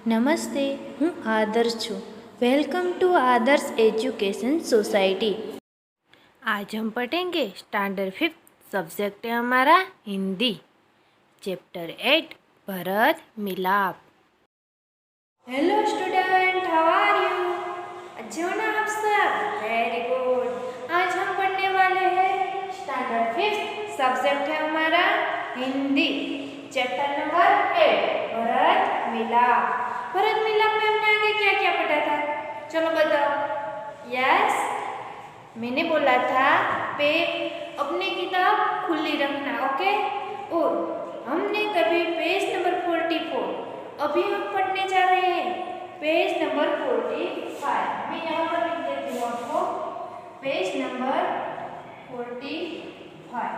नमस्ते, हूँ आदर्श छू। Welcome to Adarsh education society. आज हम पढ़ेंगे स्टैंडर्ड 5 सब्जेक्ट है हमारा Hindi, chapter 8 Bharat Milap. Hello student, how are you? अच्छे हो ना आप सब? Very good. आज हम पढ़ने वाले हैं स्टैंडर्ड 5 सब्जेक्ट है हमारा हिंदी, चैप्टर नंबर 8 भरत मिलाप। भरत मिलाप में हमने आगे क्या क्या पढ़ा था? चलो बताओ। यस, मैंने बोला था अपनी किताब खुली रखना, ओके। और हमने तभी पेज नंबर 44 अभी हम पढ़ने जा रहे हैं, पेज नंबर 45। मैं यहाँ पर लिख देती हूँ आपको, पेज नंबर 45।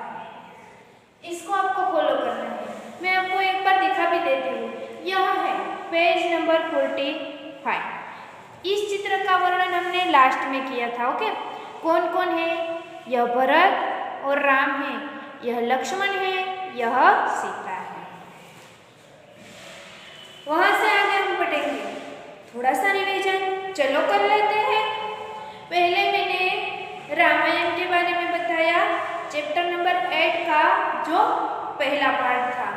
इसको आपको फॉलो करना है। मैं आपको एक बार दिखा भी देती हूँ, यह है पेज नंबर 45। इस चित्र का वर्णन हमने लास्ट में किया था, ओके। कौन कौन है? यह भरत और राम है, यह लक्ष्मण है, यह सीता है। वहां से आगे हम पढ़ेंगे, थोड़ा सा रिवीजन चलो कर लेते हैं। पहले मैंने रामायण के बारे में बताया, चैप्टर नंबर 8 का जो पहला पार्ट था।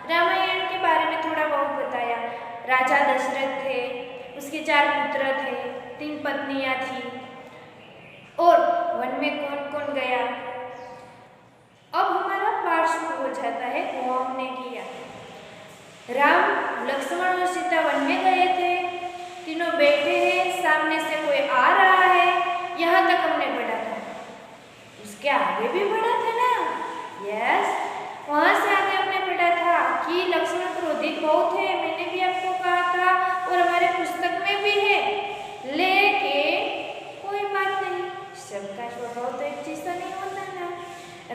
रामायण के बारे में थोड़ा बहुत बताया। राजा दशरथ थे, उसके 4 पुत्र थे, 3 पत्नियां थी, और वन में कौन कौन गया। अब हमारा पाठ शुरू हो जाता है, वो हमने किया। राम, लक्ष्मण और सीता वन में गए थे, तीनों बैठे हैं, सामने से कोई आ रहा है, यहाँ तक हमने पढ़ा था। उसके आगे भी पढ़ा था ना? यस, वहां से आगे हमने पढ़ा था कि लक्ष्मण क्रोधित बहुत है, मैंने भी आपको कहा था, और हमारे पुस्तक में भी है। लेकिन कोई बात नहीं, सबका स्वभाव तो एक जैसा नहीं होता ना।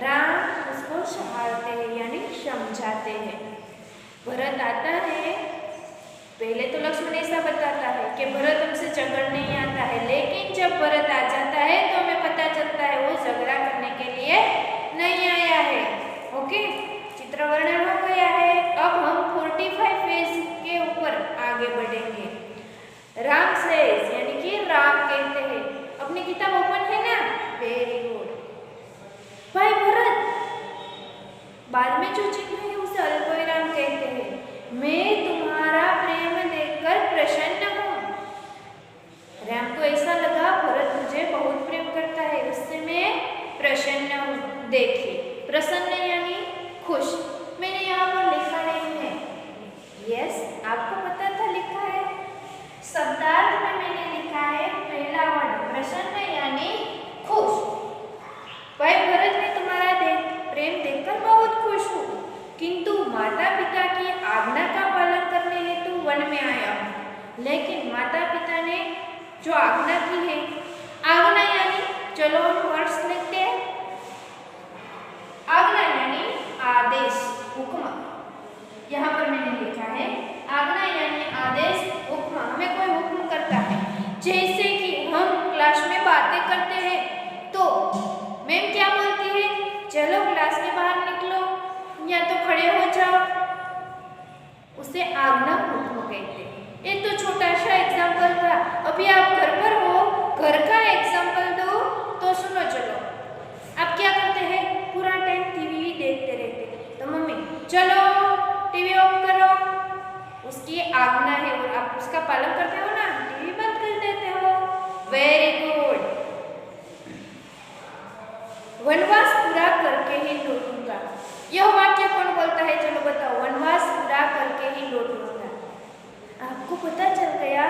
राम उसको संभालते हैं, यानी समझाते हैं। भरत आता है, पहले तो लक्ष्मण ऐसा बताता है कि भरत हमसे झगड़ नहीं आता है, लेकिन जब भरत आ जाता है तो हमें पता चलता है वो झगड़ा करने के लिए नहीं आया है, ओके। चित्र वर्णन हो गया है। अब हम 45 पेज के ऊपर आगे बढ़ेंगे। राम सेज, यानी कि राम कहते हैं, अपनी किताब ओपन है ना? Very good. भाई भरत, बाद में जो चिन्ह है उसे अल्पविराम कहते हैं। मैं तुम्हारा प्रेम देखकर प्रसन्न हूँ। राम को ऐसा लगा भरत मुझे बहुत प्रेम करता है, उससे मैं प्रसन्न हूँ। देखिए, प्रसन्न यानी खुश। मैंने यहाँ पर लिखा नहीं है, यस, आपको पता था लिखा है। शब्दार्थ में मैंने लिखा है पहला वर्ड प्रसन्न यानी खुश। भाई भरत, मैं तुम्हारा प्रेम देखकर बहुत खुश हूँ, किंतु माता पिता की आज्ञा का पालन करने हेतु वन में आया हूँ। लेकिन माता पिता ने जो आज्ञा की है, आज्ञा यानी, चलो हम वर्ड्स लिखते हैं। आज्ञा यानी आदेश, हुक्म। यहाँ पर मैंने लिखा है आज्ञा यानी आदेश, हुक्म। हमें कोई हुक्म करता है, जैसे कि हम क्लास में बातें करते हैं तो मैम क्या बोलती है? चलो क्लास के बाहर निकलो या तो खड़े हो जाओ, उसे आज्ञा हुक्म कहते हैं। ये तो छोटा सा एग्जाम्पल था। अभी आप घर पर हो, घर का एग्जाम्पल दो तो सुनो। चलो, आप क्या करते हैं? पूरा टाइम टीवी देखते रहते, तो मम्मी चलो टीवी ऑफ करो, उसकी आज्ञा है और आप उसका पालन करते हो ना, टीवी बंद कर देते हो। Very good. वनवास पूरा करके ही लौटूंगा, यह वाक्य कौन बोलता है? चलो बताओ। वनवास पूरा करके ही लौटूंगा। आपको पता चल गया,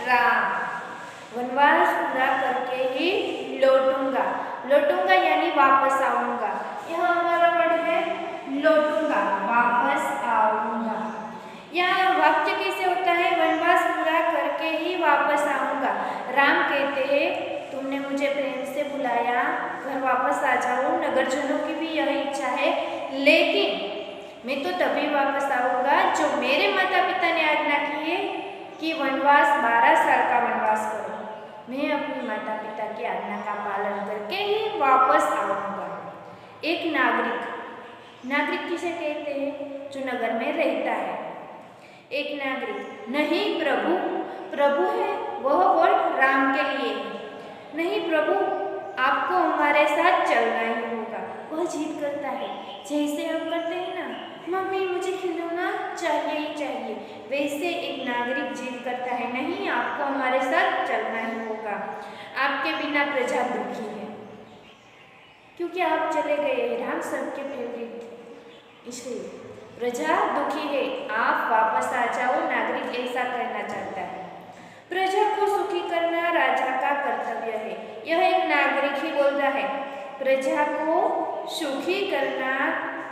राम वनवास पूरा करके ही लौटूंगा। लौटूंगा यानी वापस आऊंगा। यह हमारा वर्ड है लौटूंगा, वापस आऊंगा। यह वाक्य कैसे होता है? वनवास पूरा करके ही वापस आऊंगा। राम कहते हैं, तुमने मुझे प्रेम से बुलाया, घर वापस आ जाओ। नगरजनों की भी यह इच्छा है, लेकिन मैं तो तभी वापस आऊंगा जो मेरे माता पिता ने आज्ञा की है कि वनवास 12 साल का वनवास करो। मैं अपनी माता पिता की आज्ञा का पालन करके ही वापस आऊंगा। एक नागरिक, नागरिक किसे कहते हैं? जो नगर में रहता है। एक नागरिक, नहीं प्रभु, प्रभु है वह वर्ड राम के लिए है। नहीं प्रभु, आपको हमारे साथ चलना ही होगा। वह जिद करता है, जैसे हम करते हैं ना, मम्मी मुझे खिलौना चाहिए ही चाहिए, वैसे एक नागरिक जिद करता है, नहीं आपको हमारे साथ चलना ही होगा। आपके बिना प्रजा दुखी है, क्योंकि आप चले गए। राम सबके फेवरेट थे, इसलिए प्रजा दुखी है, आप वापस आ जाओ। नागरिक ऐसा कहना चाहता है। प्रजा को सुखी करना राजा का कर्तव्य है। यह एक नागरिक ही बोल रहा है, प्रजा को सुखी करना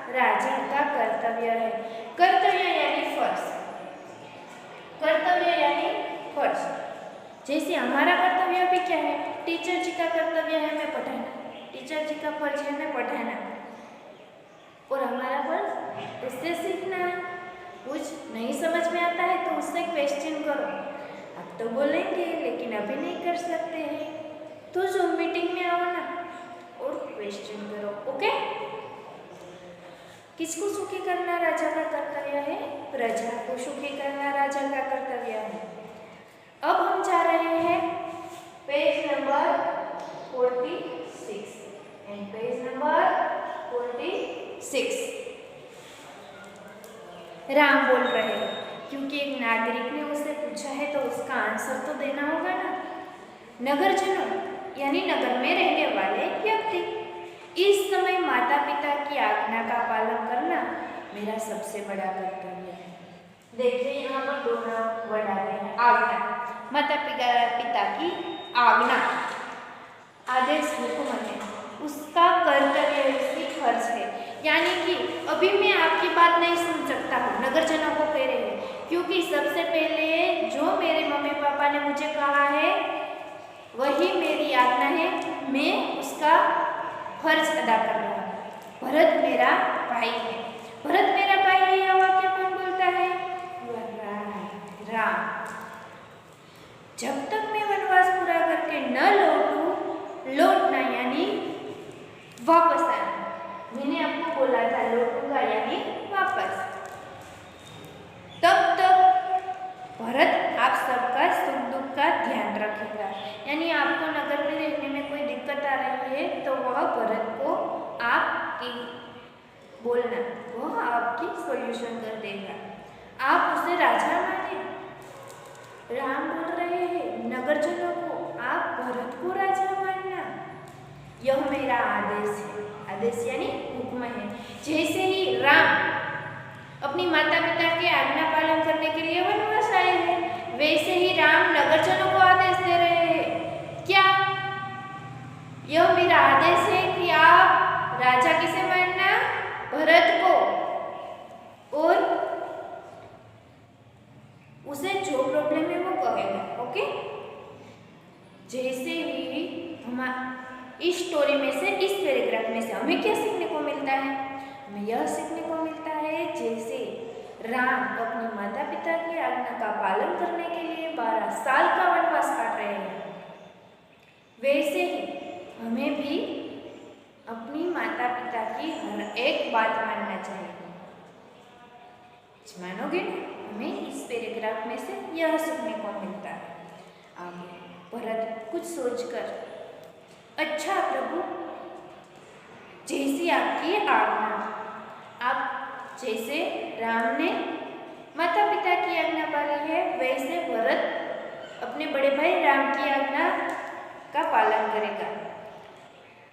राजा का कर्तव्य है। कर्तव्य यानी फर्ज, कर्तव्य यानी फर्ज। जैसे हमारा कर्तव्य भी क्या है, टीचर जी का कर्तव्य है हमें पढ़ाना, टीचर जी का फर्ज है हमें पढ़ाना, और हमारा फर्ज उससे सीखना है। कुछ नहीं समझ में आता है तो उससे क्वेश्चन करो। अब तो बोलेंगे लेकिन अभी नहीं कर सकते हैं, तो जूम मीटिंग में आओ ना और क्वेश्चन करो। ओके, किसको सुखी करना राजा का कर्तव्य है? प्रजा को सुखी करना राजा का कर्तव्य है। अब हम जा रहे हैं page number 46 and page number 46। Ram बोल रहे हैं, क्योंकि एक नागरिक ने उससे पूछा है तो उसका आंसर तो देना होगा ना। नगरजनों यानी नगर में रहने वाले व्यक्ति, इस समय माता पिता की आज्ञा का पालन करना मेरा सबसे बड़ा कर्तव्य है। देखिए यहाँ पर दोनों वर्ड आ रहे हैं, आज्ञा, माता पिता की आज्ञा, आदेश हुक्म है, उसका कर्तव्य है, उसकी फर्ज है। यानी कि अभी मैं आपकी बात नहीं सुन सकता हूँ, नगरजनों को कह रहे हैं, क्योंकि सबसे पहले जो मेरे मम्मी पापा ने मुझे कहा है वही मेरी आज्ञा है, मैं उसका फर्ज अदा कर रहा हूँ। भरत मेरा भाई है, भरत मेरा भाई है, यह वाक्य कौन बोलता है? राम। जब तक मैं वनवास पूरा करके न लौटना यानी वापस आना, मैंने आपको बोला था लौटूंगा यानी वापस, तब तक भरत आप सबका सुख दुख का ध्यान रखेगा। यानी आपको नगर में रहने में कोई दिक्कत आ रही है तो वह भरत को आपकी बोलना, वह आपकी सॉल्यूशन कर देगा। आप उसे राजा माने। राम बोल रहे हैं नगरजनों को, आप भरत को राजा मानना, यह मेरा आदेश है। आदेश यानी हुक्म है। जैसे ही राम अपनी माता पिता के आज्ञा पालन करने के लिए वनवास आए हैं, वैसे ही राम नगरजनों को आदेश दे रहे हैं। क्या? यह मेरा आदेश है कि आप राजा किसे मानना? भरत को, और उसे जो प्रॉब्लम है वो कहेगा। ओके, जैसे ही हम इस स्टोरी में से, इस पैराग्राफ में से हमें क्या सीखने को मिलता है? हमें यह सीखने को मिलता है जैसे राम अपने माता पिता की आज्ञा का पालन करने के लिए 12 साल का वनवास काट रहे हैं, वैसे ही हमें भी अपनी माता पिता की हर एक बात मानना चाहिए। मानोगे ना? हमें इस पैराग्राफ में से यह सीखने को मिलता है। आगे भरत कुछ सोचकर, अच्छा प्रभु, जैसी आपकी आज्ञा। आप जैसे राम ने माता पिता की आज्ञा पाली है, वैसे भरत अपने बड़े भाई राम की आज्ञा का पालन करेगा।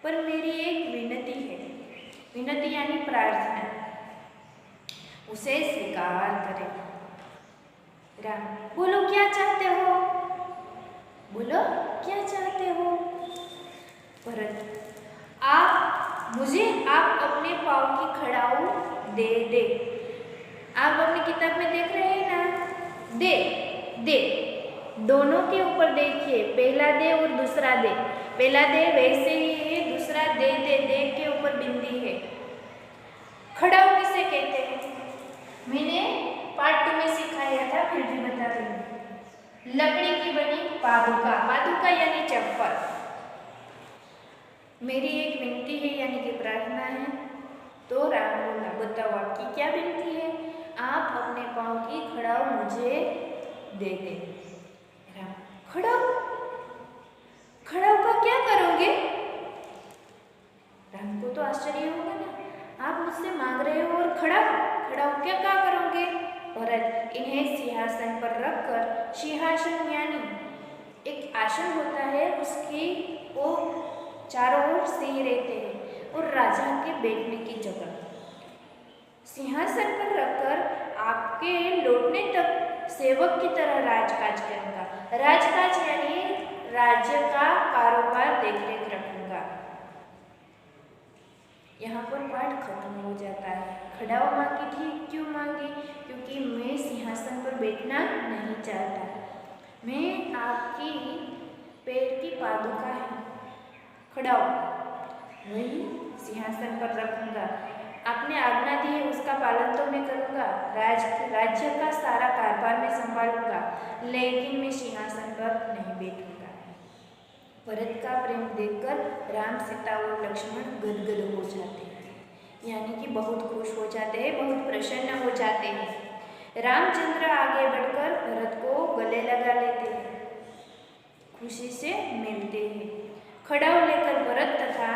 पर मेरी एक विनती है, विनती यानी प्रार्थना, उसे स्वीकार करें। राम, बोलो क्या चाहते हो? बोलो क्या चाहते हो? भरत, आप अपने पाँव की खड़ाऊ दे दे। आप अपनी किताब में देख रहे हैं ना, दे दे, दोनों के ऊपर देखिए, पहला दे और दूसरा दे। पहला दे वैसे ही है, दूसरा दे दे, दे के ऊपर बिंदी है। खड़ाऊ किसे कहते हैं? मैंने पार्ट 2 में सिखाया था, फिर भी बता रही हूँ। लकड़ी की बनी पादुका, पादुका यानी चप्पल। मेरी एक विनती है यानी कि प्रार्थना है। तो राम बोला, बताओ आपकी क्या विनती है? आप अपने पाँव की खड़ाऊ मुझे दे दे। राम, खड़ाऊ? खड़ाऊ का क्या करोगे? राम को तो आश्चर्य होगा ना, आप मुझसे मांग रहे हो और खड़ाऊ क्या करोगे? भरत इन्हें सिंहासन पर रखकर, सिंहासन यानी एक आसन होता है, उसकी वो चारों ओर सिंह रहते हैं और राजा के बैठने की जगह, सिंहासन पर रखकर आपके लौटने तक सेवक की तरह राजकाज करूंगा। राजकाज यानी राज्य का कारोबार देखरेख रखूंगा। यहाँ पर पाठ खत्म हो जाता है। खड़ाऊ मांगी थी, क्यों मांगी? क्योंकि मैं सिंहासन पर बैठना नहीं चाहता, मैं आपकी पैर की पादुका है। खड़ाऊ वही सिंहासन पर रखूंगा। आपने आज्ञा दी है उसका पालन तो मैं करूंगा, राज्य का सारा कारभार मैं संभालूंगा, लेकिन मैं सिंहासन पर नहीं बैठूंगा। भरत का प्रेम देखकर राम, सीता और लक्ष्मण गदगद हो जाते हैं, यानी कि बहुत खुश हो जाते हैं, बहुत प्रसन्न हो जाते हैं। रामचंद्र आगे बढ़कर भरत को गले लगा लेते हैं, खुशी से मिलते हैं। खड़ाऊ लेकर भरत तथा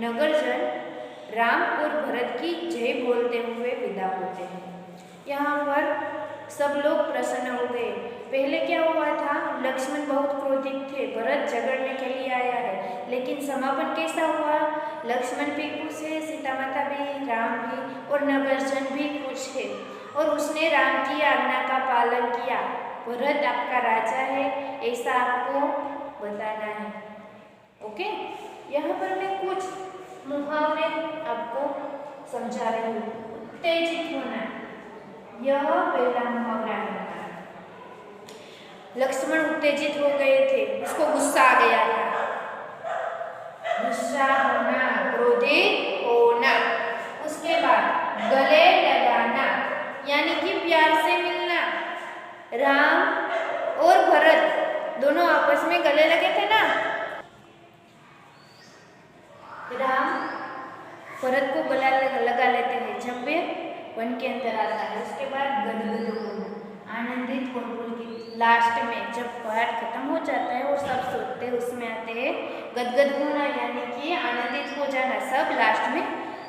नगरजन राम और भरत की जय बोलते हुए विदा होते हैं। यहाँ पर सब लोग प्रसन्न हो गए। पहले क्या हुआ था, लक्ष्मण बहुत क्रोधित थे, भरत झगड़ने के लिए आया है, लेकिन समापन कैसा हुआ? लक्ष्मण भी खुश है, सीता माता भी, राम भी और नगरजन भी खुश है और उसने राम की आज्ञा का पालन किया। भरत आपका राजा है, ऐसा आपको बताना है। ओके, यहाँ पर मैं कुछ मुहावरे आपको समझा रही हूँ। उत्तेजित होना, यह पहला मुहावरा है। लक्ष्मण उत्तेजित हो गए थे, उसको गुस्सा आ गया था। गुस्सा होना, क्रोधित होना। उसके बाद गले लगाना, यानी कि प्यार से मिलना। राम और भरत दोनों आपस में गले लगे थे ना, राम भरत को गला लगा लेते हैं जब वे वन के अंदर आता है। उसके बाद गदगद होना, आनंदित और पुलकित। लास्ट में जब पाठ खत्म हो जाता है और सब सोते हैं, उसमें आते हैं गदगद होना, यानी कि आनंदित हो जाना। सब लास्ट में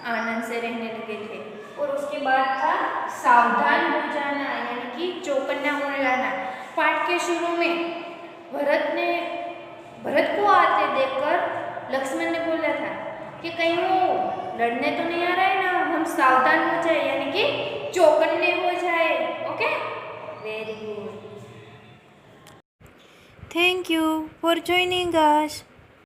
आनंद से रहने लगे थे। और उसके बाद था सावधान हो जाना, यानी कि चौकन्ना हो जाना। पाठ के शुरू में भरत को आते देखकर लक्ष्मण ने बोला था कि कहीं वो लड़ने तो नहीं आ रहा है ना, हम सावधान हो जाए, यानी कि चौकन्ने हो जाए। Okay, very good. Thank you for joining us.